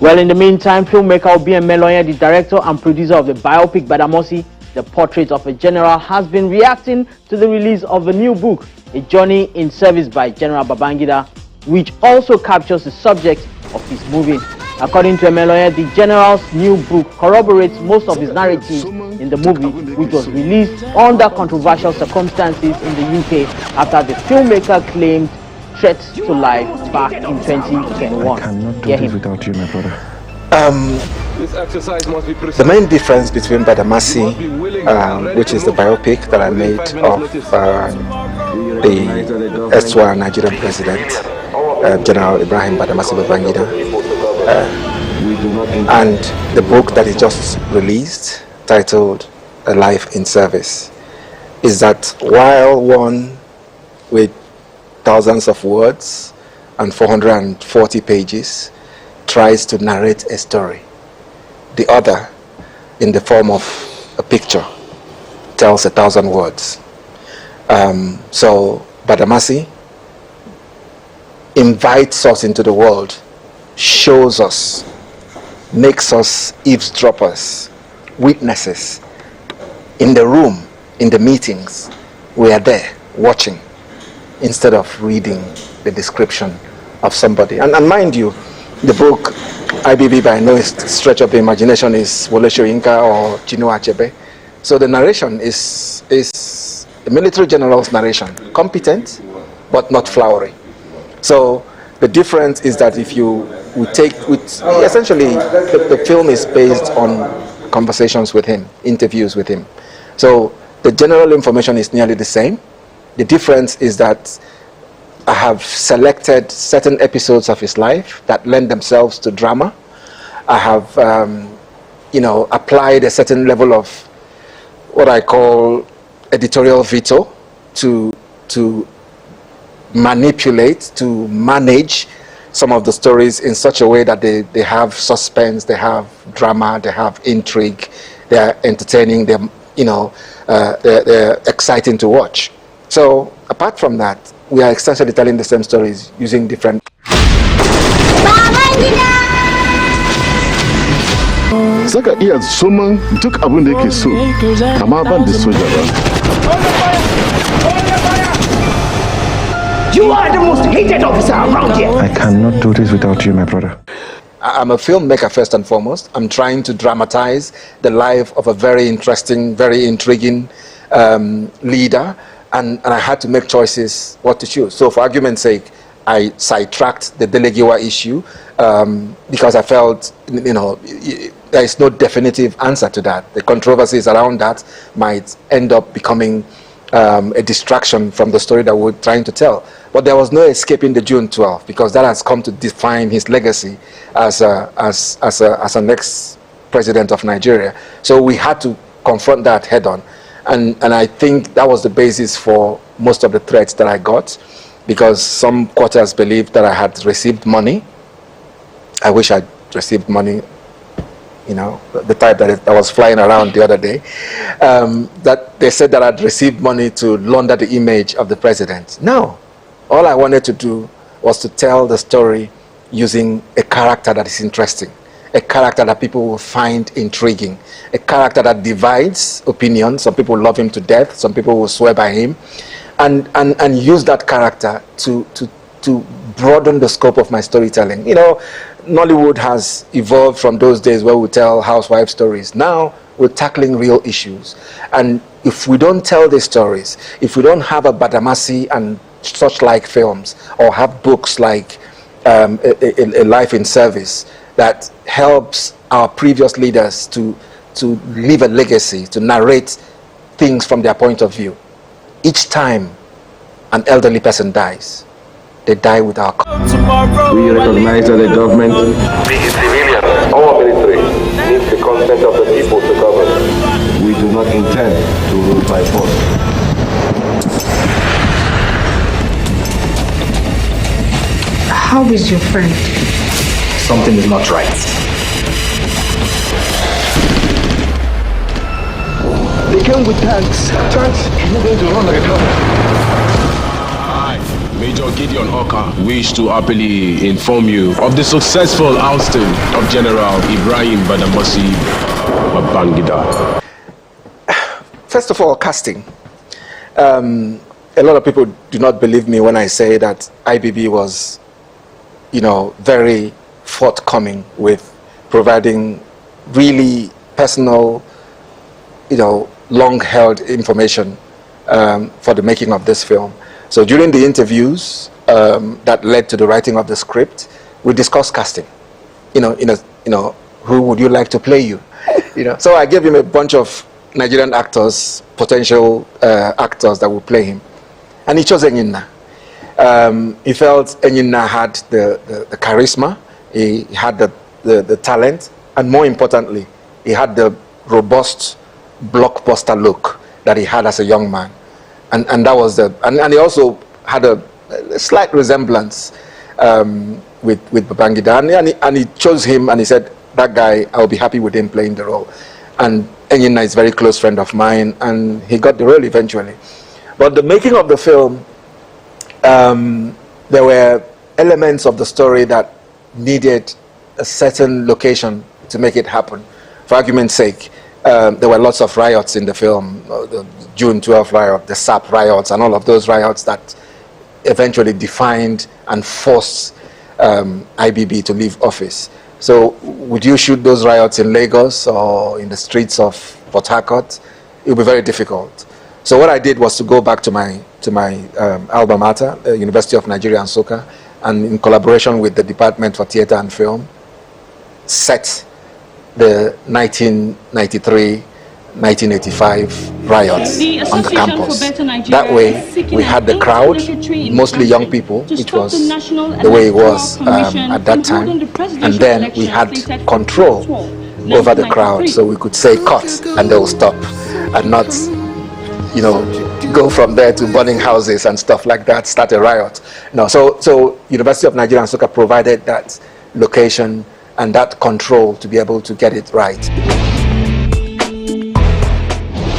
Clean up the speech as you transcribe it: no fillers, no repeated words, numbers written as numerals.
Well, in the meantime, filmmaker Emelonye, the director and producer of the biopic Badamasi, The Portrait of a General, has been reacting to the release of a new book, A Journey in Service by General Babangida, which also captures the subject of his movie. According to Emelonye, the general's new book corroborates most of his narratives in the movie, which was released under controversial circumstances in the UK after the filmmaker claimed threats to life back in 2021. I cannot do this without you, my brother. The main difference between Badamasi, which is the biopic that I made of the erstwhile Nigerian president, General Ibrahim Badamasi Babangida, and the book that he just released, titled A Life in Service, is that while one with thousands of words and 440 pages tries to narrate a story, the other, in the form of a picture, tells 1,000 words. So Badamasi invites us into the world, shows us, makes us eavesdroppers, witnesses. In the room, in the meetings, we are there watching instead of reading the description of somebody. And mind you, the book IBB by no stretch of the imagination is Wole Soyinka or Chinua Achebe. So the narration is a military general's narration, competent but not flowery. So the difference is that if you essentially the film is based on conversations with him, interviews with him. So the general information is nearly the same. The difference is that I have selected certain episodes of his life that lend themselves to drama. I have, applied a certain level of what I call editorial veto to manipulate, to manage some of the stories in such a way that they have suspense, they have drama, they have intrigue, they are entertaining, they're exciting to watch. So apart from that, we are essentially telling the same stories using different. Zaka iya suman duk abin da yake so, amma ban da soja ba. You are the most hated officer around here. I cannot do this without you, my brother. I'm a filmmaker first and foremost. I'm trying to dramatize the life of a very interesting, very intriguing leader. And I had to make choices what to choose. So for argument's sake, I sidetracked the Delegiwa issue because I felt, there is no definitive answer to that. The controversies around that might end up becoming a distraction from the story that we're trying to tell. But there was no escaping the June 12th because that has come to define his legacy as an ex-president of Nigeria. So we had to confront that head on. And I think that was the basis for most of the threats that I got, because some quarters believed that I had received money. I wish I'd received money, the type that was flying around the other day, that they said that I'd received money to launder the image of the president. No, all I wanted to do was to tell the story using a character that is interesting, a character that people will find intriguing, a character that divides opinion. Some people love him to death, some people will swear by him, and use that character to broaden the scope of my storytelling. Nollywood has evolved from those days where we tell housewife stories. Now we're tackling real issues. And if we don't tell these stories, if we don't have a Badamasi and such like films, or have books like A Life in Service that helps our previous leaders to leave a legacy, to narrate things from their point of view. Each time an elderly person dies, they die without. We recognize that the government, be it civilian or military, needs the consent of the people to govern. we do not intend to rule by force. How is your friend? Something is not right. They came with tanks. Tanks are not going to run like a car. Major Gideon Oka wished to happily inform you of the successful ousting of General Ibrahim Badamasi Babangida. First of all, casting. A lot of people do not believe me when I say that IBB was, very forthcoming with providing really personal, long-held information for the making of this film. So during the interviews that led to the writing of the script, we discussed casting. Who would you like to play you? So I gave him a bunch of Nigerian actors, potential actors that would play him, and he chose Enyinna. He felt Enyinna had the charisma, he had the talent, and more importantly, he had the robust blockbuster look that he had as a young man, and that was and he also had a slight resemblance with Babangida, and he chose him, and he said, that guy, I'll be happy with him playing the role. And Enyinna is a very close friend of mine, and he got the role eventually. But the making of the film, there were elements of the story that needed a certain location to make it happen. For argument's sake, there were lots of riots in the film, the June 12 riot, the SAP riots, and all of those riots that eventually defined and forced IBB to leave office. So would you shoot those riots in Lagos or in the streets of Port Harcourt? It would be very difficult. So what I did was to go back to my alma mater, University of Nigeria and Nsukka, and in collaboration with the Department for Theatre and Film, set the 1993-1985 riots on the campus. That way, we had the crowd, mostly young people, which was the way it was at that time, and then we had control over the crowd, so we could say cut, and they will stop, and not, go from there to burning houses and stuff like that, start a riot. No, so University of Nigeria and Nsukka provided that location and that control to be able to get it right.